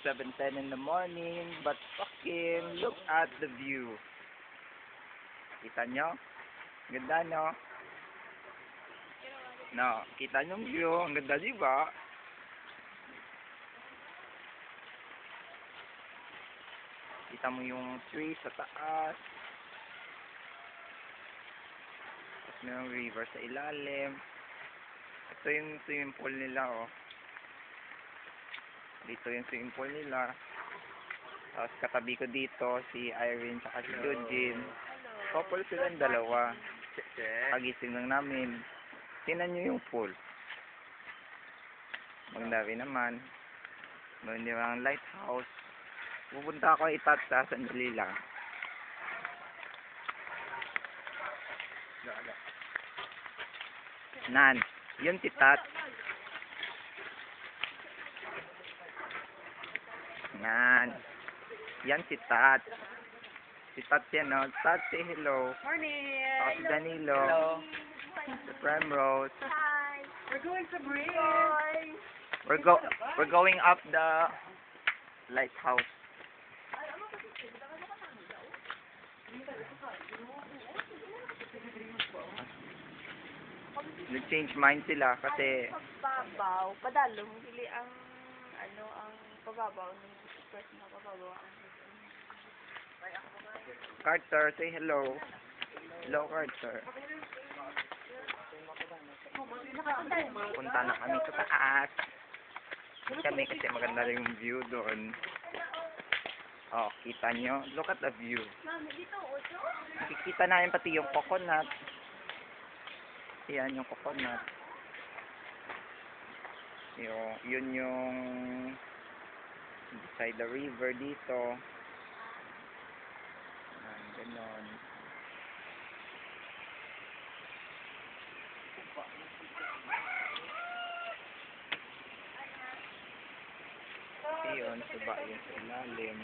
7:10 in the morning, but fucking look at the view. Kita nyo? Ganda, no? No, kita nyo yung view. Ang ganda, di ba? Kita mo yung tree sa taas. Tapos may river sa ilalim. Ito yung swimming pool nila, oh. Dito yung swimming pool nila. Tapos katabi ko dito si Irene at si Eugene. Couple silang dalawa. Pagising lang namin. Tingnan nyo yung pool. Maganda rin naman. Maganda rin ang lighthouse. Pupunta ako itatsa sandali lang. Nan, yun si Tat. Yan. Yan si Tat. Si Tat yan, no? Tat, say hello. Morning! Si Danilo. Hello. Si Primrose. Hi! We're going to breathe! We're going up the lighthouse. Nag-change mind sila kasi Pababaw. Padalong. Pili ang, ang pababaw ng first na pababaw. Carter, say hello. Hello, Carter. Punta na kami sa taas. Kami kasi maganda rin yung view doon. Oh, kita nyo? Look at the view. Kikita namin pati yung coconut. Yan yung coconut. Yun yung beside the river dito. Ganon. Yun, suba yun sa ilalim.